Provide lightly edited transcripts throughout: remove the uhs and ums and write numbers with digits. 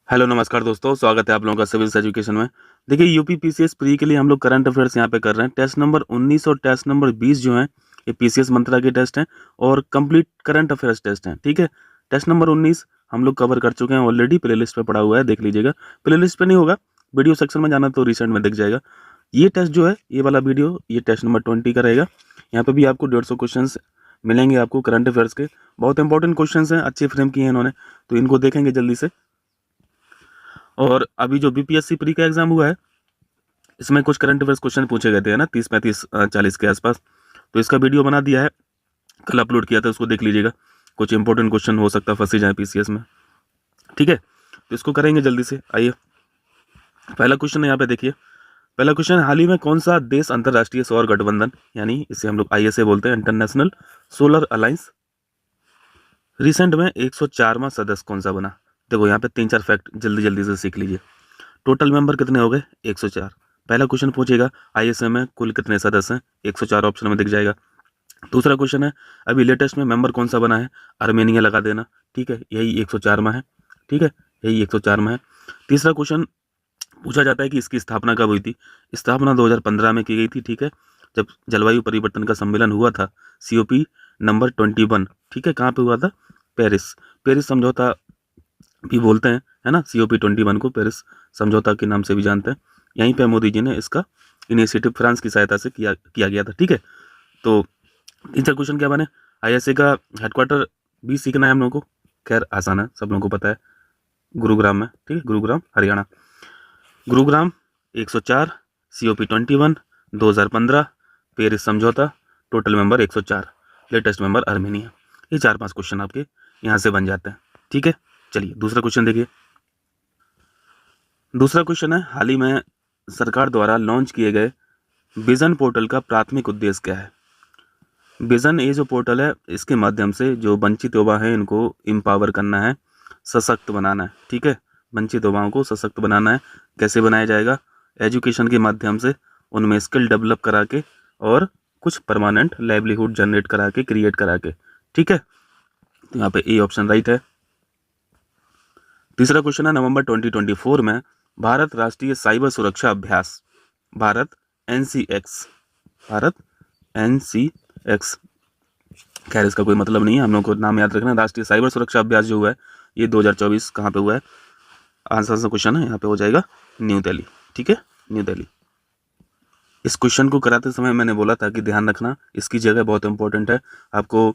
Hello नमस्कार दोस्तों, स्वागत है आप लोगों का सिविल्स एजुकेशन में। देखिए यूपी पीसीएस प्री के लिए हम लोग करंट अफेयर्स यहाँ पे कर रहे हैं। टेस्ट नंबर 19 और टेस्ट नंबर 20 जो हैं ये पीसीएस मंत्रा के टेस्ट हैं और कंप्लीट करंट अफेयर्स टेस्ट हैं। ठीक है, टेस्ट नंबर 19 हम लोग कवर कर चुके हैं ऑलरेडी, प्ले लिस्ट पे पड़ा हुआ है, देख लीजिएगा। प्ले लिस्ट पे नहीं होगा, वीडियो सेक्शन में जाना तो रिसेंट में दिख जाएगा। ये टेस्ट जो है, ये वाला वीडियो, ये टेस्ट नंबर 20 का रहेगा। यहाँ पे भी आपको 150 क्वेश्चन मिलेंगे आपको करंट अफेयर्स के। बहुत इंपॉर्टेंट क्वेश्चन हैं, अच्छे फ्रेम किए हैं इन्होंने, तो इनको देखेंगे जल्दी से। और अभी जो बीपीएससी प्री का एग्जाम हुआ है, इसमें कुछ करंट अफेयर्स क्वेश्चन पूछे गए थे, है ना, 30-35-40 के आसपास। तो इसका वीडियो बना दिया है, कल अपलोड किया था, उसको देख लीजिएगा। कुछ इंपॉर्टेंट क्वेश्चन हो सकता है फंसे जाए पीसीएस में। ठीक है, तो इसको करेंगे जल्दी से। आइए, पहला क्वेश्चन है यहाँ पे, देखिए। पहला क्वेश्चन, हाल ही में कौन सा देश अंतर्राष्ट्रीय सौर गठबंधन, यानी इसे हम लोग आईएसए बोलते हैं, इंटरनेशनल सोलर अलायंस, रिसेंट में 104वां सदस्य कौन सा बना? देखो यहाँ पे 3-4 फैक्ट जल्दी जल्दी से सीख लीजिए। टोटल मेंबर कितने हो गए? 104। पहला क्वेश्चन पूछेगा आईएसए में कुल कितने सदस्य हैं? 104 ऑप्शन में दिख जाएगा। दूसरा क्वेश्चन है, अभी लेटेस्ट में मेंबर कौन सा बना है? आर्मेनिया लगा देना। ठीक है, यही 104 में है। ठीक है, यही 104 में है। तीसरा क्वेश्चन पूछा जाता है कि इसकी स्थापना कब हुई थी? स्थापना 2015 में की गई थी। ठीक है, जब जलवायु परिवर्तन का सम्मेलन हुआ था, COP नंबर 21। ठीक है, कहाँ पे हुआ था? पेरिस। पेरिस समझौता भी बोलते हैं, है ना, COP 21 को पेरिस समझौता के नाम से भी जानते हैं। यहीं पे मोदी जी ने इसका इनिशिएटिव फ्रांस की सहायता से किया गया था। ठीक है, तो तीसरा क्वेश्चन क्या बने? आईएसए का हेडक्वार्टर भी सीखना है हम लोगों को। खैर आसान है, सब लोगों को पता है, गुरुग्राम में। ठीक है, गुरुग्राम, हरियाणा। गुरुग्राम 104, COP 21, 2015, पेरिस समझौता, total member 104, latest member Armenia. ये 4-5 क्वेश्चन आपके यहाँ से बन जाते हैं। ठीक है, चलिए दूसरा क्वेश्चन देखिए। दूसरा क्वेश्चन है, हाल ही में सरकार द्वारा लॉन्च किए गए विजन पोर्टल का प्राथमिक उद्देश्य क्या है? विजन, ये जो पोर्टल है, इसके माध्यम से जो वंचित युवा हैं इनको एम्पावर करना है, सशक्त बनाना है। ठीक है, वंचित युवाओं को सशक्त बनाना है। कैसे बनाया जाएगा? एजुकेशन के माध्यम से उनमें स्किल डेवलप करा के और कुछ परमानेंट लाइवलीहुड जनरेट करा के, क्रिएट करा के। ठीक है, तो यहाँ पे ए ऑप्शन राइट है। तीसरा क्वेश्चन है, नवंबर 2024 में भारत राष्ट्रीय साइबर सुरक्षा अभ्यास, भारत NCX, खैर इसका कोई मतलब नहीं है, हम लोग को नाम याद रखना है। राष्ट्रीय साइबर सुरक्षा अभ्यास जो हुआ है ये 2024 कहाँ पे हुआ है? आंसर सा क्वेश्चन है, यहाँ पे हो जाएगा न्यू दिल्ली। ठीक है, न्यू दिल्ली। इस क्वेश्चन को कराते समय मैंने बोला था कि ध्यान रखना, इसकी जगह बहुत इंपॉर्टेंट है। आपको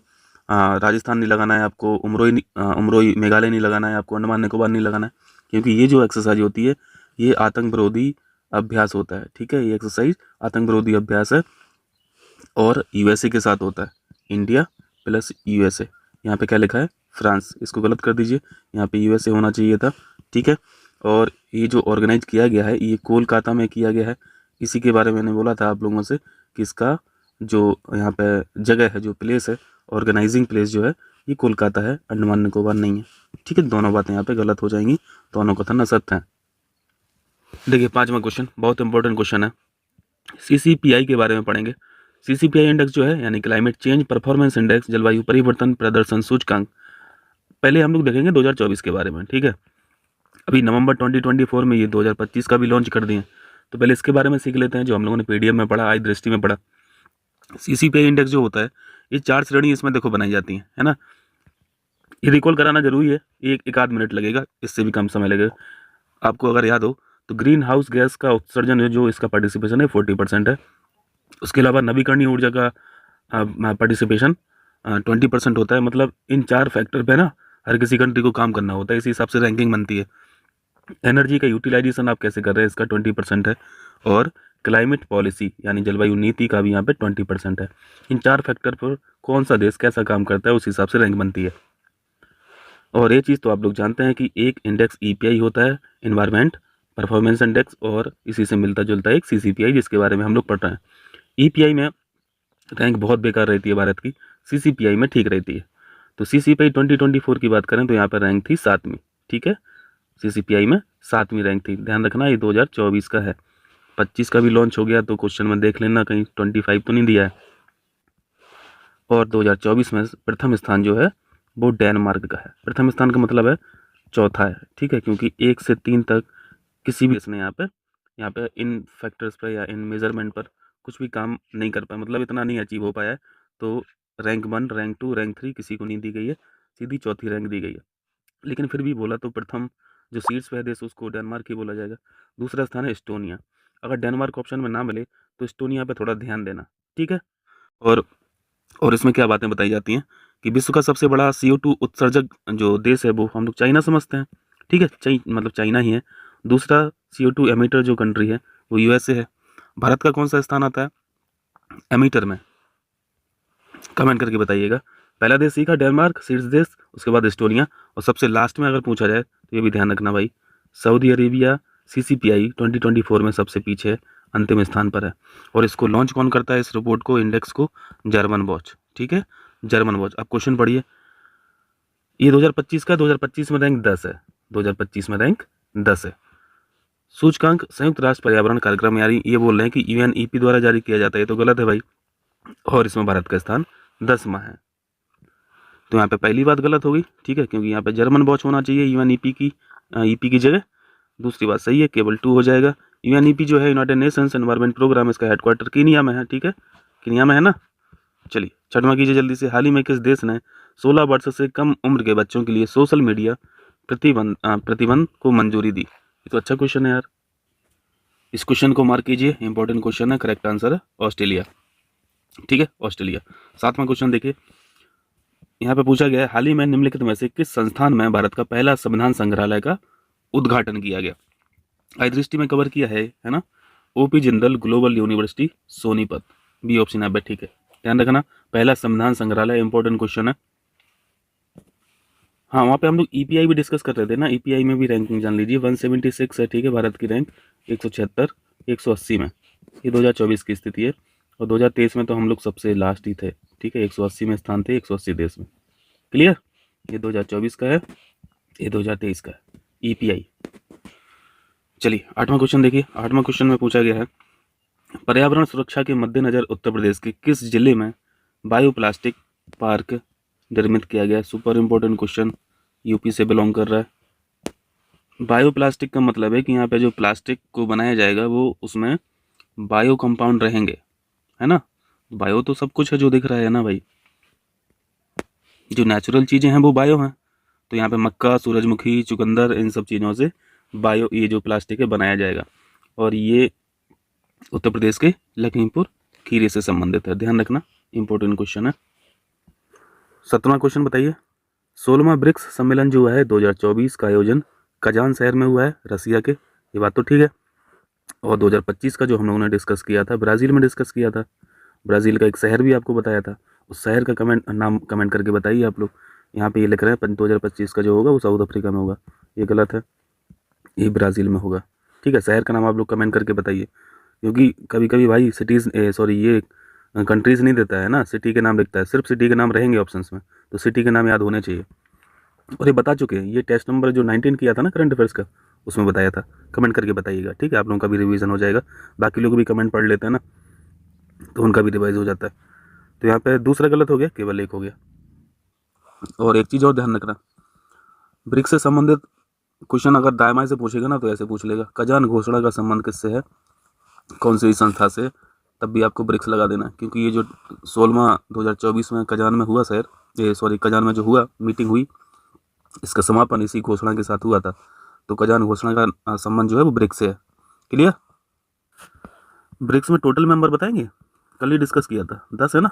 राजस्थान नहीं लगाना है, आपको उमरोई मेघालय नहीं लगाना है, आपको अंडमान निकोबार नहीं लगाना है, क्योंकि ये जो एक्सरसाइज होती है ये आतंक विरोधी अभ्यास होता है। ठीक है, ये एक्सरसाइज आतंक विरोधी अभ्यास है और यूएसए के साथ होता है, इंडिया प्लस यूएसए। यहाँ पे क्या लिखा है? फ्रांस, इसको गलत कर दीजिए, यहाँ पे यूएसए होना चाहिए था। ठीक है, और ये जो ऑर्गेनाइज किया गया है ये कोलकाता में किया गया है। इसी के बारे में मैंने बोला था आप लोगों से कि इसका जो यहाँ पे जगह है, जो प्लेस है, ऑर्गेनाइजिंग प्लेस जो है, ये कोलकाता है, अंडमान निकोबार नहीं है। ठीक है, दोनों बातें यहाँ पे गलत हो जाएंगी, दोनों कथन असत्य हैं। देखिए 5वां क्वेश्चन बहुत इंपॉर्टेंट क्वेश्चन है, CCPI के बारे में पढ़ेंगे। CCPI इंडेक्स जो है, यानी क्लाइमेट चेंज परफॉर्मेंस इंडेक्स, जलवायु परिवर्तन प्रदर्शन सूचकांक, पहले हम लोग देखेंगे 2024 के बारे में। ठीक है, अभी नवंबर 2024 में ये 2025 का भी लॉन्च कर दिए, तो पहले इसके बारे में सीख लेते हैं जो हम लोगों ने PDF में पढ़ा, आई दृष्टि में पढ़ा। CCPI इंडेक्स जो होता है, ये 4 श्रेणी इसमें देखो बनाई जाती हैं, है ना। ये रिकॉल कराना जरूरी है, एक आध मिनट लगेगा, इससे भी कम समय लगेगा। आपको अगर याद हो तो ग्रीन हाउस गैस का उत्सर्जन जो इसका पार्टिसिपेशन है 40% है। उसके अलावा नवीकरणीय ऊर्जा का पार्टिसिपेशन 20% होता है। मतलब इन 4 फैक्टर पे ना हर किसी कंट्री को काम करना होता है, इसी हिसाब से रैंकिंग बनती है। एनर्जी का यूटिलाइजेशन आप कैसे कर रहे हैं, इसका 20% है। और क्लाइमेट पॉलिसी यानी जलवायु नीति का भी यहाँ पे 20% है। इन 4 फैक्टर पर कौन सा देश कैसा काम करता है उस हिसाब से रैंक बनती है। और ये चीज़ तो आप लोग जानते हैं कि एक इंडेक्स EPI होता है, इन्वायरमेंट परफॉर्मेंस इंडेक्स, और इसी से मिलता जुलता है एक CCPI, जिसके बारे में हम लोग पढ़ रहे हैं। EPI में रैंक बहुत बेकार रहती है भारत की, CCPI में ठीक रहती है। तो CCPI 2024 की बात करें तो यहाँ पर रैंक थी 7वीं। ठीक है, CCPI में 7वीं रैंक थी। ध्यान रखना ये 2024 का है, 25 का भी लॉन्च हो गया तो क्वेश्चन में देख लेना कहीं 25 तो नहीं दिया है। और 2024 में प्रथम स्थान जो है वो डेनमार्क का है। प्रथम स्थान का मतलब है चौथा है, ठीक है, क्योंकि 1 से 3 तक किसी भी इसने यहाँ पे इन फैक्टर्स पर या इन मेजरमेंट पर कुछ भी काम नहीं कर पाया, मतलब इतना नहीं अचीव हो पाया है। तो रैंक 1, रैंक 2, रैंक 3 किसी को नहीं दी गई है, सीधी चौथी रैंक दी गई है। लेकिन फिर भी बोला तो प्रथम जो शीर्ष पे है देश उसको डेनमार्क ही बोला जाएगा। दूसरा स्थान है एस्टोनिया। अगर डेनमार्क ऑप्शन में ना मिले तो एस्टोनिया पे थोड़ा ध्यान देना, ठीक है। और इसमें क्या बातें बताई जाती हैं कि विश्व का सबसे बड़ा CO2 उत्सर्जक जो देश है वो हम लोग चाइना समझते हैं, ठीक है, मतलब चाइना ही है। दूसरा CO2 एमिटर जो कंट्री है वो USA है। भारत का कौन सा स्थान आता है एमिटर में, कमेंट करके बताइएगा। पहला देश सीखा डेनमार्क शीर्ष देश, उसके बाद एस्टोनिया, और सबसे लास्ट में अगर पूछा जाए तो ये भी ध्यान रखना भाई, सऊदी अरेबिया CCPI 2024 में सबसे पीछे अंतिम स्थान पर है। और इसको लॉन्च कौन करता है, इस रिपोर्ट को, इंडेक्स को? जर्मन वॉच, ठीक है, जर्मन वॉच। अब क्वेश्चन पढ़िए, ये 2025 का, 2025 में रैंक 10 है, 2025 में रैंक 10 है। सूचकांक संयुक्त राष्ट्र पर्यावरण कार्यक्रम, यानी ये बोल रहे हैं कि UNEP द्वारा जारी किया जाता है, ये तो गलत है भाई। और इसमें भारत का स्थान 10वां है, तो यहाँ पे पहली बात गलत होगी, ठीक है, क्योंकि यहाँ पे जर्मन वॉच होना चाहिए UNEP की EP की जगह। दूसरी बात सही है, केवल 2 हो जाएगा। UNEP जो है यूनाइटेड नेशंस एनवायरमेंट प्रोग्राम, इसका हेडक्वार्टर कीनिया में है, ठीक है, कीनिया में है ना। चलिए 6वां कीजिए जल्दी से। हाल ही में किस देश ने 16 वर्ष से कम उम्र के बच्चों के लिए सोशल मीडिया प्रतिबंध को मंजूरी दी? ये तो अच्छा क्वेश्चन है यार, इस क्वेश्चन को मार्क कीजिए, इंपॉर्टेंट क्वेश्चन है। करेक्ट आंसर है ऑस्ट्रेलिया, ठीक है, ऑस्ट्रेलिया। 7वां क्वेश्चन देखिए, यहाँ पे पूछा गया है, हाल ही में निम्नलिखित में से किस संस्थान में भारत का पहला संविधान संग्रहालय का उद्घाटन किया गया? आई दृष्टि में कवर किया है ना, OP Jindal global university Sonipat, B option है, ठीक है, ध्यान रखना। पहला संविधान संग्रहालय, इंपॉर्टेंट क्वेश्चन है। हाँ, वहाँ पे हम लोग EPI भी डिस्कस कर रहे थे ना, EPI में भी रैंकिंग जान लीजिए, 176 है, ठीक है, भारत की रैंक 176 180 में, ये 2024 की स्थिति है। और 2023 में तो हम लोग सबसे लास्ट ही थे, ठीक है, 180 में स्थान थे, 180 देश में। क्लियर, ये 2024 का है, ये 2023 का है EPI। चलिए 8वां क्वेश्चन देखिए, 8वां क्वेश्चन में पूछा गया है, पर्यावरण सुरक्षा के मद्देनजर उत्तर प्रदेश के किस जिले में बायोप्लास्टिक पार्क निर्मित किया गया? सुपर इंपॉर्टेंट क्वेश्चन, UP से बिलोंग कर रहा है। बायोप्लास्टिक का मतलब है कि यहाँ पे जो प्लास्टिक को बनाया जाएगा वो उसमें बायो कंपाउंड रहेंगे, है ना। बायो तो सब कुछ है जो दिख रहा है ना भाई, जो नेचुरल चीज़ें हैं वो बायो हैं। तो यहाँ पे मक्का, सूरजमुखी, चुकंदर, इन सब चीज़ों से बायो ये जो प्लास्टिक है बनाया जाएगा। और ये उत्तर प्रदेश के लखीमपुर खीरी से संबंधित है, ध्यान रखना, इंपॉर्टेंट क्वेश्चन है। 7वां क्वेश्चन बताइए, 16वां ब्रिक्स सम्मेलन जो है 2024 का आयोजन कजान शहर में हुआ है, रसिया के, ये बात तो ठीक है। और 2025 का जो हम लोगों ने डिस्कस किया था, ब्राज़ील में डिस्कस किया था। ब्राज़ील का एक शहर भी आपको बताया था, उस शहर का नाम कमेंट करके बताइए आप लोग। यहाँ पे ये लिख रहे हैं 2025 का जो होगा वो साउथ अफ्रीका में होगा, ये गलत है, ये ब्राज़ील में होगा, ठीक है। शहर का नाम आप लोग कमेंट करके बताइए, क्योंकि कभी कभी भाई सिटीज़ ये कंट्रीज़ नहीं देता है ना, सिटी के नाम लिखता है, सिर्फ सिटी के नाम रहेंगे ऑप्शंस में, तो सिटी के नाम याद होने चाहिए। और ये बता चुके हैं, ये टेस्ट नंबर जो 19 किया था ना करंट अफेयर्स का, उसमें बताया था, कमेंट करके बताइएगा, ठीक है, आप लोगों का भी रिवीजन हो जाएगा। बाकी लोग भी कमेंट पढ़ लेते हैं ना, तो उनका भी रिवाइज हो जाता है। तो यहाँ पे दूसरा गलत हो गया, केवल एक हो गया। और एक चीज़ और ध्यान रखना, ब्रिक्स से संबंधित क्वेश्चन अगर दाएं से पूछेगा ना तो ऐसे पूछ लेगा, कजान घोषणा का संबंध किससे है, कौन सी संस्था से, तब भी आपको ब्रिक्स लगा देना, क्योंकि ये जो 16वां 2024 में कजान में हुआ कजान में जो हुआ मीटिंग हुई, इसका समापन इसी घोषणा के साथ हुआ था। तो कजान घोषणा का संबंध जो है वो ब्रिक्स से है। क्लियर, ब्रिक्स में टोटल मेंबर बताएंगे, कल ही डिस्कस किया था, 10 है ना।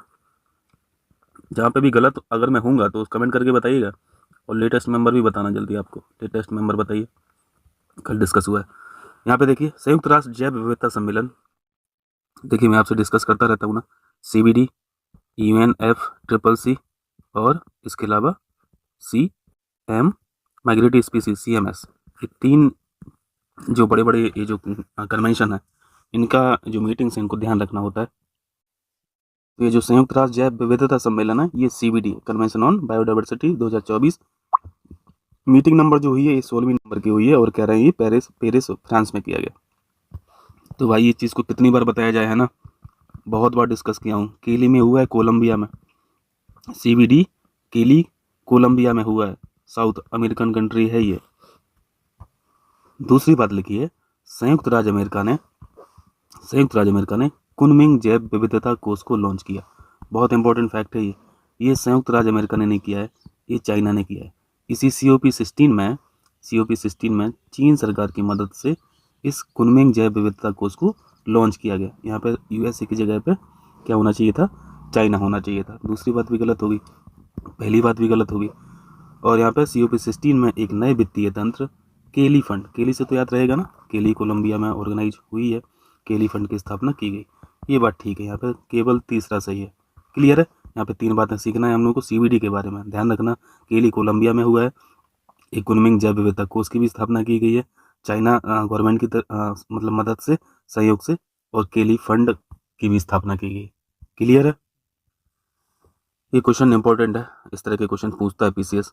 जहाँ पे भी गलत अगर मैं हूँगा तो कमेंट करके बताइएगा, और लेटेस्ट मेंबर भी बताना जल्दी, आपको लेटेस्ट मेंबर बताइए, कल डिस्कस हुआ है। यहाँ पे देखिए, संयुक्त राष्ट्र जैव विविधता सम्मेलन, देखिए मैं आपसे डिस्कस करता रहता हूँ ना, CBD, UNFCCC और इसके अलावा CM माइग्रेटरी स्पीसीज CMS, ये 3 जो बड़े बड़े ये जो कन्वेंशन है, इनका जो मीटिंग्स है इनको ध्यान रखना होता है। तो ये जो संयुक्त राष्ट्र जैव विविधता सम्मेलन है, ये CBD convention on biodiversity 2024 meeting number जो हुई है ये 16वीं नंबर की हुई है, और कह रहे हैं ये पेरिस फ्रांस में किया गया। तो भाई ये चीज़ को कितनी बार बताया जाए, है ना, बहुत बार डिस्कस किया हूँ। केली में हुआ है, कोलंबिया में, CBD केली कोलंबिया में हुआ है, साउथ अमेरिकन कंट्री है ये, दूसरी बात लिखिए, संयुक्त राज्य अमेरिका ने कुनमिंग जैव विविधता कोष को लॉन्च किया। बहुत इंपॉर्टेंट फैक्ट है ये संयुक्त राज्य अमेरिका ने नहीं किया है, ये चाइना ने किया है। इसी COP16 में चीन सरकार की मदद से इस कुनमिंग जैव विविधता कोष को लॉन्च किया गया। यहाँ पे USA की जगह पे क्या होना चाहिए था, चाइना होना चाहिए था। दूसरी बात भी गलत होगी, पहली बात भी गलत होगी। और यहाँ पे COP16 में एक नए वित्तीय तंत्र केली फंड, केली से तो याद रहेगा ना, केली कोलंबिया में ऑर्गेनाइज हुई है, केली फंड की स्थापना की गई। ये बात ठीक है, यहाँ पे केवल तीसरा सही है। क्लियर है? यहाँ पे 3 बातें सीखना है हम लोग को CVD के बारे में। ध्यान रखना, केली कोलंबिया में हुआ है, एक कुनमिंग जैव विविधता कोष की भी स्थापना की गई है चाइना गवर्नमेंट की मतलब मदद से, सहयोग से, और केली फंड की भी स्थापना की गई। क्लियर है? ये क्वेश्चन इंपॉर्टेंट है, इस तरह के क्वेश्चन पूछता है PCS।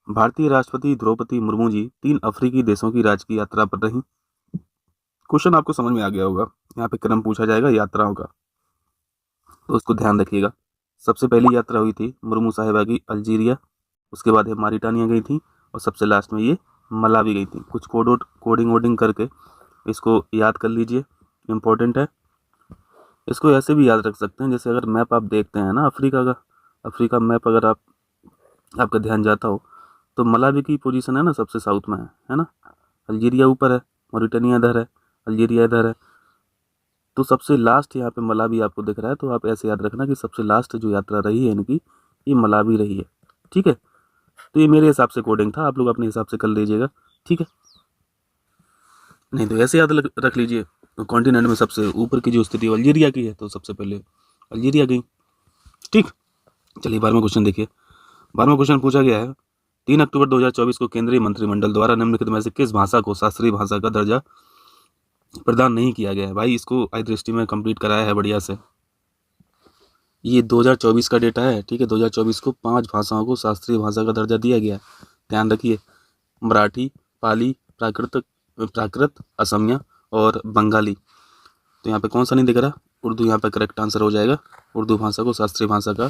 भारतीय राष्ट्रपति द्रौपदी मुर्मू जी 3 अफ्रीकी देशों की राजकीय यात्रा पर रही। क्वेश्चन आपको समझ में आ गया होगा, यहाँ पे क्रम पूछा जाएगा यात्राओं का, तो उसको ध्यान रखिएगा। सबसे पहली यात्रा हुई थी मुर्मू साहिबा की अल्जीरिया, उसके बाद ये मारिटानिया गई थी, और सबसे लास्ट में ये मलावी गई थी। कुछ कोडिंग वोडिंग करके इसको याद कर लीजिए, इम्पोर्टेंट है। इसको ऐसे भी याद रख सकते हैं, जैसे अगर मैप आप देखते हैं ना अफ्रीका मैप, अगर आपका ध्यान जाता हो तो मलावी की पोजीशन है ना सबसे साउथ में है ना, अल्जीरिया ऊपर है, मॉरिटानिया इधर है, अल्जीरिया इधर है, तो सबसे लास्ट यहाँ पे मलावी आपको दिख रहा है। तो आप ऐसे याद रखना कि सबसे लास्ट जो यात्रा रही है इनकी, ये मलावी रही है। ठीक है, तो ये मेरे हिसाब से कोडिंग था, आप लोग अपने हिसाब से कर लीजिएगा। ठीक है, नहीं तो ऐसे याद रख लीजिए, कॉन्टिनेंट में सबसे ऊपर की जो स्थिति अल्जीरिया की है, तो सबसे पहले अल्जीरिया गई। ठीक, चलिए 12वां क्वेश्चन देखिए। 12वां क्वेश्चन पूछा गया है, 3 अक्टूबर 2024 को केंद्रीय मंत्रिमंडल द्वारा निम्नलिखित में से किस भाषा को शास्त्रीय भाषा का दर्जा प्रदान नहीं किया गया है। भाई इसको आई दृष्टि में कंप्लीट कराया है बढ़िया से। ये 2024 का डेटा है, ठीक है। 2024 को 5 भाषाओं को शास्त्रीय भाषा का दर्जा दिया गया है, ध्यान रखिए। मराठी, पाली, प्राकृत, असमिया और बंगाली। तो यहाँ पे कौन सा नहीं दिख रहा? उर्दू यहाँ पे करेक्ट आंसर हो जाएगा। उर्दू भाषा को शास्त्रीय भाषा का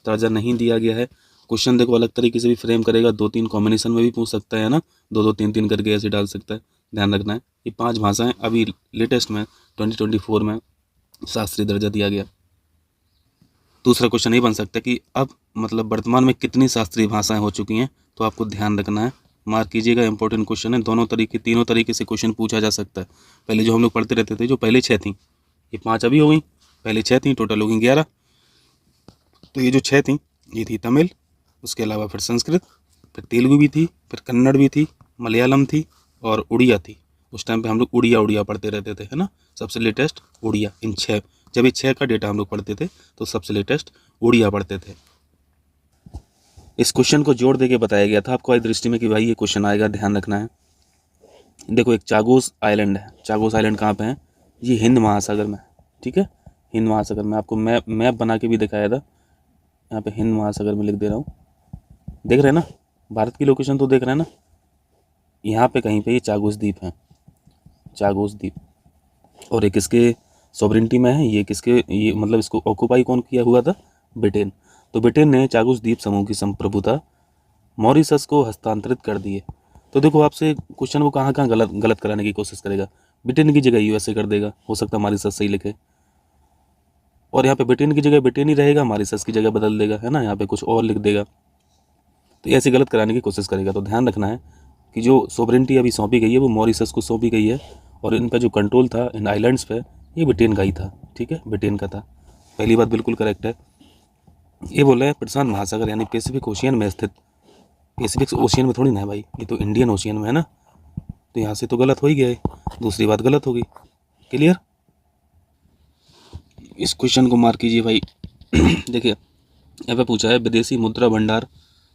दर्जा नहीं दिया गया है। क्वेश्चन देखो अलग तरीके से भी फ्रेम करेगा, 2-3 कॉम्बिनेशन में भी पूछ सकता है ना, 2-2, 3-3 करके ऐसे डाल सकता है। ध्यान रखना है, ये 5 भाषाएं अभी लेटेस्ट में 2024 में शास्त्रीय दर्जा दिया गया। दूसरा क्वेश्चन ये बन सकता है कि अब मतलब वर्तमान में कितनी शास्त्रीय भाषाएं हो चुकी हैं, तो आपको ध्यान रखना है, मार्क कीजिएगा, इंपॉर्टेंट क्वेश्चन है। तीनों तरीके से क्वेश्चन पूछा जा सकता है। पहले जो हम लोग पढ़ते रहते थे, जो पहले 6 थी, ये 5 अभी हो गई, पहले 6 थी, टोटल हो गई 11। तो ये जो 6 थी, ये थी तमिल, उसके अलावा फिर संस्कृत, फिर तेलुगु भी थी, फिर कन्नड़ भी थी, मलयालम थी और उड़िया थी। उस टाइम पे हम लोग उड़िया पढ़ते रहते थे, है ना। सबसे लेटेस्ट उड़िया, इन 6, जब ये 6 का डेटा हम लोग पढ़ते थे तो सबसे लेटेस्ट उड़िया पढ़ते थे। इस क्वेश्चन को जोड़ देके बताया गया था आपको इस दृष्टि में कि भाई ये क्वेश्चन आएगा, ध्यान रखना है। देखो एक चागोस आइलैंड है, चागोस आइलैंड कहाँ पे है? ये हिंद महासागर में, ठीक है, हिंद महासागर में। आपको मैप बना के भी दिखाया था, यहाँ पे हिंद महासागर में लिख दे रहा हूँ, देख रहे हैं ना, भारत की लोकेशन तो देख रहे हैं ना। यहाँ पे कहीं पे ये चागोस द्वीप है, चागोस द्वीप, और एक किसके सॉवरेनिटी में है, ये किसके, ये मतलब इसको ऑक्युपाई कौन किया हुआ था? ब्रिटेन। तो ब्रिटेन ने चागोस द्वीप समूह की संप्रभुता मॉरिशस को हस्तांतरित कर दी है। तो देखो आपसे क्वेश्चन वो कहाँ गलत कराने की कोशिश करेगा। ब्रिटेन की जगह USA कर देगा, हो सकता है मॉरिशस सही लिखे, और यहाँ पे ब्रिटेन की जगह ब्रिटेन ही रहेगा, मॉरिशस की जगह बदल देगा, है ना, यहाँ पे कुछ और लिख देगा, तो ऐसे गलत कराने की कोशिश करेगा। तो ध्यान रखना है कि जो सोवरेनिटी अभी सौंपी गई है वो मॉरिशस को सौंपी गई है, और इन पर जो कंट्रोल था इन आइलैंड्स पे, ये ब्रिटेन का ही था, ठीक है, ब्रिटेन का था। पहली बात बिल्कुल करेक्ट है। ये बोल रहे हैं प्रशांत महासागर यानी पैसिफिक ओशियन में स्थित, पैसिफिक ओशियन में थोड़ी ना है भाई, ये तो इंडियन ओशियन में है ना, तो यहाँ से तो गलत हो ही गया है, दूसरी बात गलत होगी। क्लियर? इस क्वेश्चन को मार्क कीजिए भाई। देखिए यहाँ पे पूछा है विदेशी मुद्रा भंडार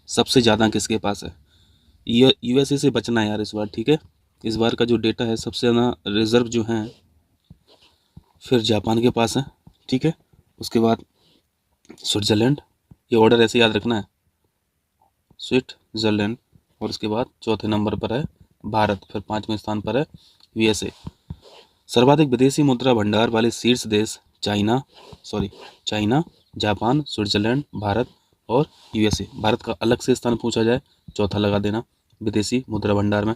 सबसे ज़्यादा किसके पास है। USA से बचना है यार इस बार, ठीक है। इस बार का जो डेटा है सबसे ज़्यादा रिजर्व जो हैं फिर जापान के पास है, ठीक है। उसके बाद स्विट्ज़रलैंड, ये ऑर्डर ऐसे याद रखना है, स्विट्ज़रलैंड, और उसके बाद चौथे नंबर पर है भारत, फिर 5वें स्थान पर है USA। सर्वाधिक विदेशी मुद्रा भंडार वाले शीर्ष देश चाइना, जापान, स्विट्ज़रलैंड, भारत और USA। भारत का अलग से स्थान पूछा जाए, चौथा लगा देना विदेशी मुद्रा भंडार में।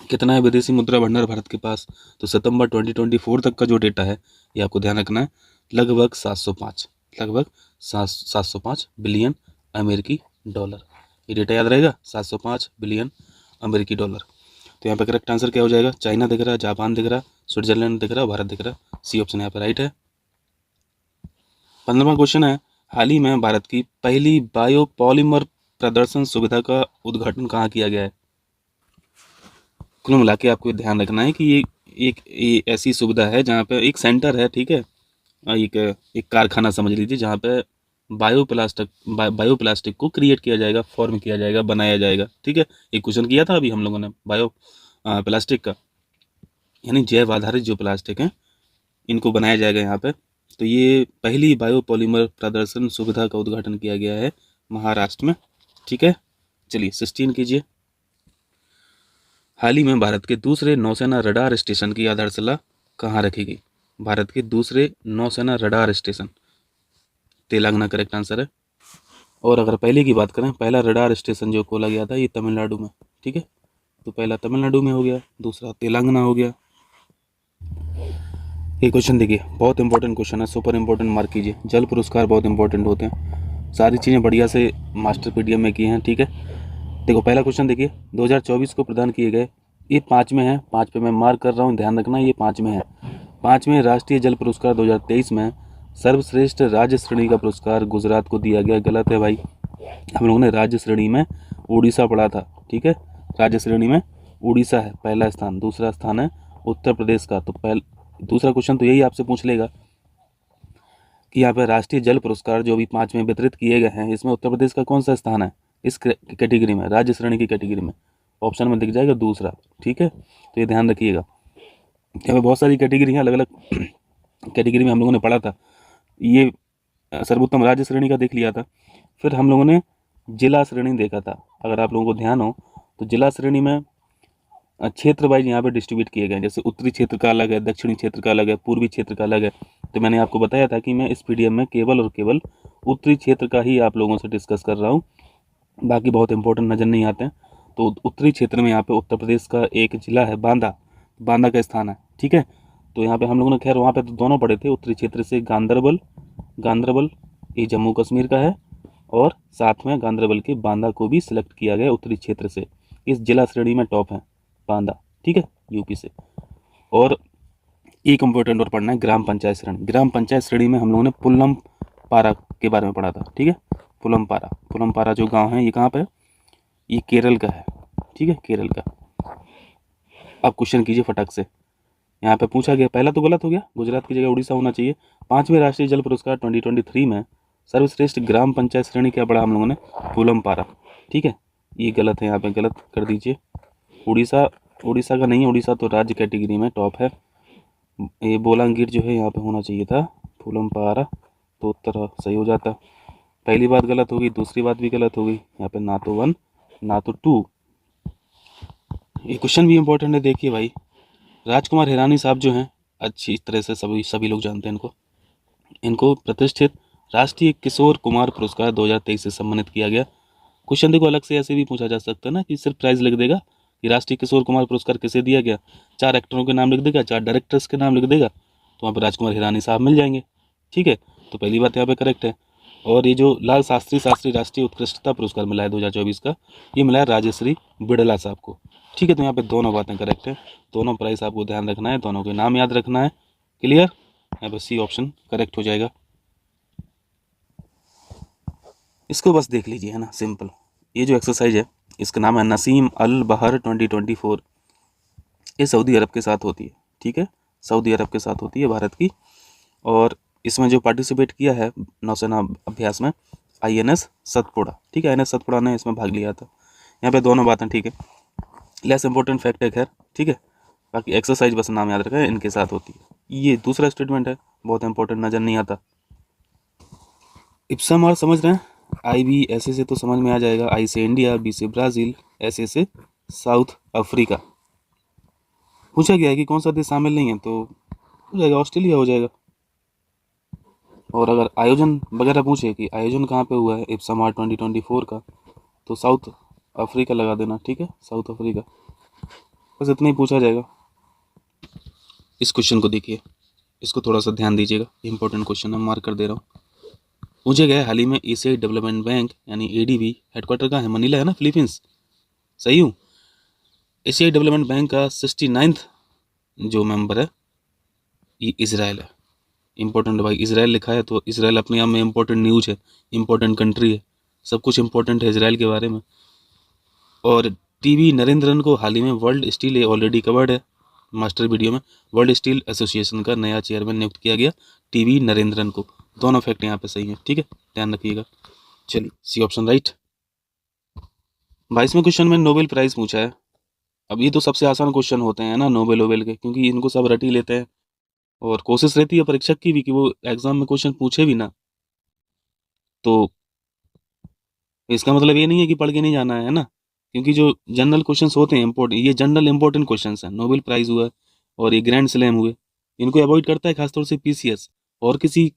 कितना है विदेशी मुद्रा भंडार भारत के पास? तो सितंबर 2024 तक का जो डेटा है ये आपको ध्यान रखना है, लगभग 705, लगभग 705 बिलियन अमेरिकी डॉलर। ये डेटा याद रहेगा, 705 बिलियन अमेरिकी डॉलर। तो यहाँ पे करेक्ट आंसर क्या हो जाएगा? चाइना दिख रहा है, जापान दिख रहा है, स्विट्जरलैंड दिख रहा है, भारत दिख रहा है। सी ऑप्शन यहाँ पे राइट है। 15वां क्वेश्चन है, हाल ही में भारत की पहली बायोपॉलीमर प्रदर्शन सुविधा का उद्घाटन कहाँ किया गया है? कुल मिला के आपको ध्यान रखना है कि ये ऐसी सुविधा है जहाँ पे एक सेंटर है, ठीक है, एक कारखाना समझ लीजिए, जहाँ पे बायोप्लास्टिक को क्रिएट किया जाएगा, फॉर्म किया जाएगा, बनाया जाएगा, ठीक है। एक क्वेश्चन किया था अभी हम लोगों ने प्लास्टिक का, यानी जैव आधारित जो प्लास्टिक है इनको बनाया जाएगा यहाँ पे। तो ये पहली बायोपॉलीमर प्रदर्शन सुविधा का उद्घाटन किया गया है महाराष्ट्र में, ठीक है। चलिए 16 कीजिए। हाल ही में भारत के दूसरे नौसेना रडार स्टेशन की आधारशिला कहाँ रखी गई? भारत के दूसरे नौसेना radar station, Telangana correct answer है। और अगर पहले की बात करें, पहला रडार स्टेशन जो खोला गया था ये तमिलनाडु में, ठीक है। तो पहला तमिलनाडु में हो गया, दूसरा तेलंगाना हो गया। ये क्वेश्चन देखिए, बहुत इंपॉर्टेंट क्वेश्चन है, सुपर इंपॉर्टेंट, मार्क कीजिए। जल पुरस्कार बहुत इंपॉर्टेंट होते हैं, सारी चीज़ें बढ़िया से मास्टर पीडीएफ में की हैं, ठीक है। देखो पहला क्वेश्चन देखिए, 2024 को प्रदान किए गए, ये 5 में है, 5 पे मैं मार्क कर रहा हूँ, ध्यान रखना ये 5 में है। 5वें राष्ट्रीय जल पुरस्कार 2023 में सर्वश्रेष्ठ राज्य श्रेणी का पुरस्कार गुजरात को दिया गया। गलत है भाई, हम लोगों ने राज्य श्रेणी में उड़ीसा पढ़ा था, ठीक है। राज्य श्रेणी में उड़ीसा है पहला स्थान, दूसरा स्थान है उत्तर प्रदेश का। तो दूसरा क्वेश्चन तो यही आपसे पूछ लेगा कि यहाँ पे राष्ट्रीय जल पुरस्कार जो भी 5 में वितरित किए गए हैं, इसमें उत्तर प्रदेश का कौन सा स्थान है इस कैटेगरी में, राज्य श्रेणी की कैटेगरी में? ऑप्शन में दिख जाएगा दूसरा, ठीक है। तो ये ध्यान रखिएगा, यहाँ पे बहुत सारी कैटेगरी हैं, अलग अलग कैटेगरी में हम लोगों ने पढ़ा था। ये सर्वोत्तम राज्य श्रेणी का देख लिया था, फिर हम लोगों ने जिला श्रेणी देखा था। अगर आप लोगों को ध्यान हो तो जिला श्रेणी में क्षेत्र वाइज यहाँ पे डिस्ट्रीब्यूट किए गए, जैसे उत्तरी क्षेत्र का अलग है, दक्षिणी क्षेत्र का अलग है, पूर्वी क्षेत्र का अलग है। तो मैंने आपको बताया था कि मैं इस पीडीएफ में केवल और केवल उत्तरी क्षेत्र का ही आप लोगों से डिस्कस कर रहा हूँ, बाकी बहुत इंपॉर्टेंट नज़र नहीं आते हैं। तो उत्तरी क्षेत्र में यहाँ पे उत्तर प्रदेश का एक जिला है बांदा, बांदा का स्थान है, ठीक है। तो यहाँ पे हम लोगों ने खैर वहाँ पे तो दोनों पढ़े थे, उत्तरी क्षेत्र से गांदरबल ये जम्मू कश्मीर का है, और साथ में गांदरबल के बांदा को भी सिलेक्ट किया गया उत्तरी क्षेत्र से। इस जिला श्रेणी में टॉप है बांदा, ठीक है, यूपी से। और एक इम्पोर्टेंट और पढ़ना है ग्राम पंचायत श्रेणी। ग्राम पंचायत श्रेणी में हम लोगों ने पुल्लम पारा के बारे में पढ़ा था, ठीक है। पुल्लम पारा जो गांव है ये कहाँ पे है? ये केरल का है, ठीक है, केरल का। अब क्वेश्चन कीजिए फटाक से, यहाँ पे पूछा गया, पहला तो गलत हो गया, गुजरात की जगह उड़ीसा होना चाहिए। 5वें राष्ट्रीय जल पुरस्कार 2023 में सर्वश्रेष्ठ ग्राम पंचायत श्रेणी क्या पढ़ा हम लोगों ने? पुल्लम पारा, ठीक है, ये गलत है, यहाँ पे गलत कर दीजिए। उड़ीसा का नहीं है, उड़ीसा तो राज्य कैटेगरी में टॉप है। ये बोलांगीर जो है यहाँ पे होना चाहिए था, पुल्लम पारा, तो उत्तर सही हो जाता। पहली बात गलत होगी, दूसरी बात भी गलत होगी, यहाँ पे ना तो 1 ना तो 2। ये क्वेश्चन भी इंपॉर्टेंट है, देखिए भाई, राजकुमार हिरानी साहब जो हैं, अच्छी तरह से सभी लोग जानते हैं इनको प्रतिष्ठित राष्ट्रीय किशोर कुमार पुरस्कार 2023 से सम्मानित किया गया। क्वेश्चन देखो अलग से ऐसे भी पूछा जा सकता है ना, कि सिर्फ प्राइज लिख देगा कि राष्ट्रीय किशोर कुमार पुरस्कार किसे दिया गया, 4 एक्टरों के नाम लिख देगा, 4 डायरेक्टर्स के नाम लिख देगा, तो वहाँ पर राजकुमार हिरानी साहब मिल जाएंगे, ठीक है। तो पहली बात यहाँ पे करेक्ट है। और ये जो लाल शास्त्री राष्ट्रीय उत्कृष्टता पुरस्कार मिला है 2024 का, ये मिला है राजश्री बिड़ला साहब को, ठीक है। तो यहाँ पे दोनों बातें करेक्ट है, दोनों प्राइस आपको ध्यान रखना है, दोनों के नाम याद रखना है, क्लियर। यहाँ पे सी ऑप्शन करेक्ट हो जाएगा। इसको बस देख लीजिए, है ना, सिंपल। ये जो एक्सरसाइज है इसका नाम है नसीम अल बहर 2024। ये सऊदी अरब के साथ होती है, ठीक है, सऊदी अरब के साथ होती है भारत की। और इसमें जो पार्टिसिपेट किया है नौसेना अभ्यास में INS सतपुड़ा, ठीक है, INS सतपुड़ा ने इसमें भाग लिया था। यहाँ पे दोनों बातें ठीक है, लेस इंपॉर्टेंट फैक्ट है खैर, ठीक है। बाकी एक्सरसाइज बस नाम याद रखें, इनके साथ होती है। ये दूसरा स्टेटमेंट है, बहुत इंपॉर्टेंट, नज़र नहीं आता। इप्सम और समझ रहे हैं, IB ऐसे से तो समझ में आ जाएगा, I से इंडिया, B से ब्राज़ील, ऐसे से साउथ अफ्रीका। पूछा गया है कि कौन सा देश शामिल नहीं है, तो हो जाएगा ऑस्ट्रेलिया हो जाएगा। और अगर आयोजन वगैरह पूछे कि आयोजन कहाँ पे हुआ है इप्सम 2024 का, तो साउथ अफ्रीका लगा देना, ठीक है, साउथ अफ्रीका। बस इतना ही पूछा जाएगा। इस क्वेश्चन को देखिए, इसको थोड़ा सा ध्यान दीजिएगा, इंपॉर्टेंट क्वेश्चन है, मार्क कर दे रहा हूँ। पूछे गए हाल ही में एशियाई डेवलपमेंट बैंक यानी एडीबी हेडक्वार्टर कहाँ है? मनीला है ना, फिलीपींस। सही हूँ? एशियाई डेवलपमेंट बैंक का 69th जो मेंबर है ये इसराइल है। इंपॉर्टेंट भाई, इसराइल लिखा है तो इसराइल अपने आप में इंपॉर्टेंट न्यूज है, इंपॉर्टेंट कंट्री है, सब कुछ इंपॉर्टेंट है इसराइल के बारे में। और टीवी नरेंद्रन को हाल ही में वर्ल्ड स्टील, ये ऑलरेडी कवर्ड है मास्टर वीडियो में, वर्ल्ड स्टील एसोसिएशन का नया चेयरमैन नियुक्त किया गया टीवी नरेंद्रन को। दोनों फैक्ट यहाँ पे सही है, ठीक है, ध्यान रखिएगा। चलिए, सी ऑप्शन राइट। 22वें क्वेश्चन में नोबेल प्राइज पूछा है। अब ये तो सबसे आसान क्वेश्चन होते हैं ना नोबेल वोबेल के, क्योंकि इनको सब रट ही लेते हैं और कोशिश रहती है परीक्षक की भी कि वो एग्जाम में क्वेश्चन पूछे भी ना। तो इसका मतलब ये नहीं है कि पढ़ के नहीं जाना है ना, क्योंकि जो जनरल क्वेश्चंस होते हैं इंपॉर्टेंट, ये जनरल इंपॉर्टेंट क्वेश्चंस हैं। नोबेल प्राइज हुआ और ये ग्रैंड स्लैम हुए, इनको अवॉइड करता है खासतौर से पीसीएस। और किसी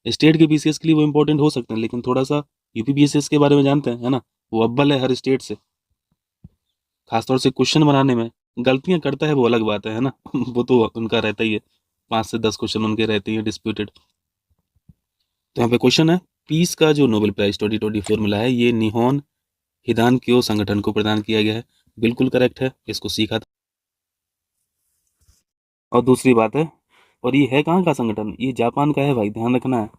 स्टेट के पीसीएस के लिए वो इंपॉर्टेंट हो सकते हैं, लेकिन थोड़ा सा यूपी पीसीएस के बारे में जानते हैं, है ना, वो अव्वल है हर स्टेट से। खासतौर से क्वेश्चन बनाने में गलतियां करता है वो अलग बात है ना वो तो उनका रहता ही है, 5 से 10 क्वेश्चन उनके रहते हैं डिस्प्यूटेड। तो यहाँ पे क्वेश्चन है, पीस का जो नोबेल प्राइज 2024 मिला है ये निहोन हिदानक्यो संगठन को प्रदान किया गया है। बिल्कुल करेक्ट है, इसको सीखा था। और दूसरी बात है, और ये है कहाँ का संगठन? ये जापान का है भाई, ध्यान रखना है,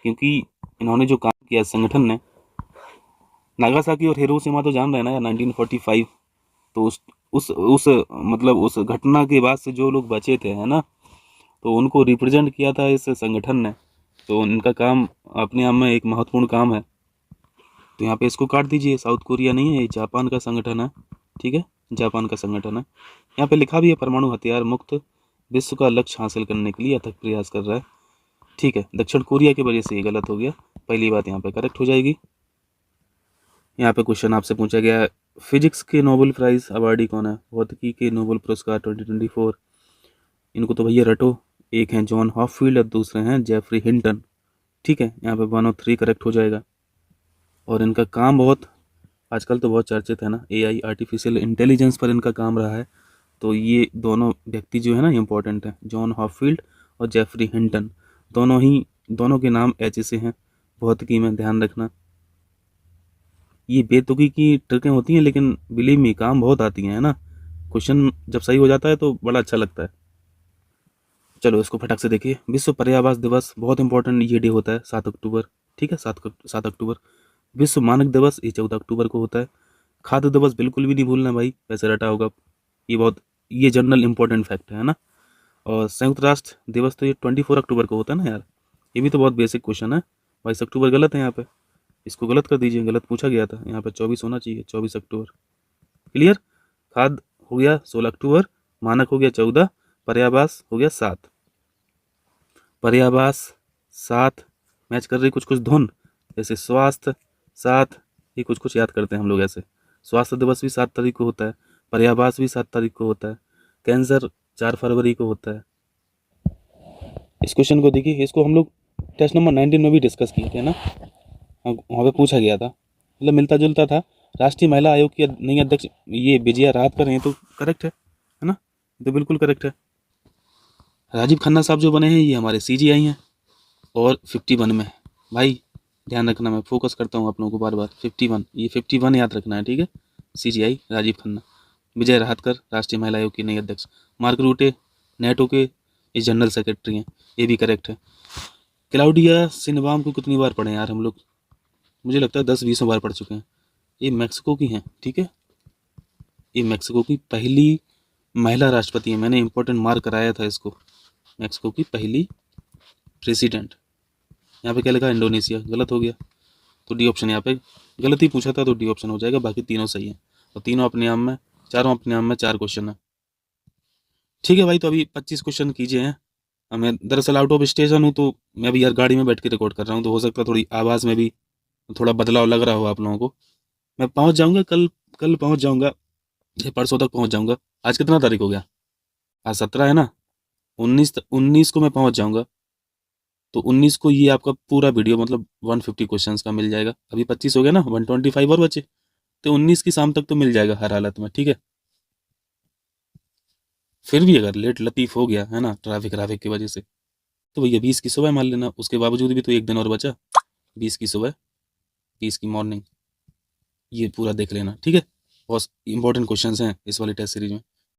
क्योंकि इन्होंने जो काम किया संगठन ने, नागासाकी और हिरोशिमा तो जान रहे हैं ना यार, 1945। तो उस मतलब उस घटना के बाद से जो लोग बचे थे, है ना, तो उनको रिप्रेजेंट किया था इस संगठन ने। तो उनका काम अपने आप में एक महत्वपूर्ण काम है। तो यहाँ पे इसको काट दीजिए, साउथ कोरिया नहीं है, ये जापान का संगठन है, ठीक है, जापान का संगठन है। यहाँ पे लिखा भी है परमाणु हथियार मुक्त विश्व का लक्ष्य हासिल करने के लिए अथक प्रयास कर रहा है, ठीक है। दक्षिण कोरिया की वजह से ये गलत हो गया, पहली बात यहाँ पे करेक्ट हो जाएगी। यहाँ पे क्वेश्चन आपसे पूछा गया है, फिजिक्स के नोबेल प्राइज अवार्डी कौन है? भौतिकी के नोबेल पुरस्कार 2024, इनको तो भैया रटो, एक हैं जॉन हॉपफील्ड और दूसरे हैं जेफरी हिंटन, ठीक है। यहाँ पे 1 और 3 करेक्ट हो जाएगा। और इनका काम बहुत आजकल तो बहुत चर्चित है ना, एआई आर्टिफिशियल इंटेलिजेंस पर इनका काम रहा है। तो ये दोनों व्यक्ति जो है ना इम्पोर्टेंट है, जॉन हॉपफील्ड और जेफरी हिंटन, दोनों के नाम एच से हैं भौतिकी में, ध्यान रखना। ये बेतुकी की ट्रिकें होती हैं, लेकिन बिलीव मी काम बहुत आती हैं, है ना। क्वेश्चन जब सही हो जाता है तो बड़ा अच्छा लगता है। चलो इसको फटाक से देखिए, विश्व पर्यावरण दिवस बहुत इंपॉर्टेंट ये डे होता है 7 अक्टूबर, ठीक है, 7 अक्टूबर। विश्व मानक दिवस ये 14 अक्टूबर को होता है। खाद्य दिवस बिल्कुल भी नहीं भूलना भाई, वैसे रटा होगा, ये जनरल इंपॉर्टेंट फैक्ट है ना। और संयुक्त राष्ट्र दिवस तो ये 24 अक्टूबर को होता है ना यार, ये भी तो बहुत बेसिक क्वेश्चन है। 22 अक्टूबर गलत है यहाँ पे, इसको गलत कर दीजिए, गलत पूछा गया था, यहाँ पे 24 होना चाहिए, 24 अक्टूबर। क्लियर? खाद हो गया 16 अक्टूबर, मानक हो गया 14, पर्यावास हो गया 7। पर्यावास 7 मैच कर रही कुछ कुछ धुन, जैसे स्वास्थ्य 7, ये कुछ कुछ याद करते हैं हम लोग ऐसे। स्वास्थ्य दिवस भी 7 तारीख को होता है, पर्यावास भी 7 तारीख को होता है, कैंसर 4 फरवरी को होता है। इस क्वेश्चन को देखिए, इसको हम लोग टेस्ट नंबर 19 में भी डिस्कस किए थे ना, वहाँ पे पूछा गया था, मतलब मिलता जुलता था। राष्ट्रीय महिला आयोग की नई अध्यक्ष ये विजया राहत हैं, तो करेक्ट है ना, तो बिल्कुल करेक्ट है। राजीव खन्ना साहब जो बने हैं ये हमारे सीजीआई हैं, और 51 में भाई ध्यान रखना, मैं फोकस करता हूँ आप लोगों को बार बार, 51, ये 51 याद रखना है, ठीक है। सीजीआई राजीव खन्ना, विजय राहतकर राष्ट्रीय महिला आयोग की नई अध्यक्ष, मार्क रूटे नेटो के ये जनरल सेक्रेटरी हैं, ये भी करेक्ट है। क्लाउडिया सिनबाम को कितनी बार पढ़े यार हम लोग? मुझे लगता है 10-20 बार पढ़ चुके हैं। ये मैक्सिको की हैं, ठीक है, ये मैक्सिको की पहली महिला राष्ट्रपति है, मैंने इंपॉर्टेंट मार्क कराया था इसको, मैक्सिको की पहली प्रेसिडेंट। यहाँ पे क्या लिखा? इंडोनेशिया, गलत हो गया, तो डी ऑप्शन यहाँ पे गलत ही पूछा था, तो डी ऑप्शन हो जाएगा, बाकी तीनों सही है। और तीनों अपने आप में, चारों अपने आप में 4 क्वेश्चन है, ठीक है भाई। तो अभी 25 क्वेश्चन कीजिए हैं। मैं दरअसल आउट ऑफ स्टेशन हूँ, तो मैं भी यार गाड़ी में बैठ के रिकॉर्ड कर रहा हूँ, तो हो सकता है थोड़ी आवाज़ में भी थोड़ा बदलाव लग रहा हो आप लोगों को। मैं पहुँच जाऊँगा कल, कल पहुँच जाऊँगा, ये परसों तक पहुँच जाऊँगा। आज कितना तारीख हो गया? आज 17 है ना, 19 को मैं पहुँच जाऊँगा। तो 19 को ये आपका पूरा वीडियो मतलब 150 क्वेश्चंस का मिल जाएगा। अभी 25 हो गया ना, 125 और बचे, तो 19 की शाम तक तो मिल जाएगा हर हालत में, ठीक है। फिर भी अगर लेट लतीफ़ हो गया है ना ट्रैफिक की वजह से, तो भैया 20 की सुबह मान लेना, उसके बावजूद भी तो एक दिन और बचा, 20 की सुबह 30 की मॉर्निंग, ये पूरा देख लेना, ठीक है। बहुत इंपॉर्टेंट क्वेश्चंस हैं इस वाली टेस्ट सीरीज में।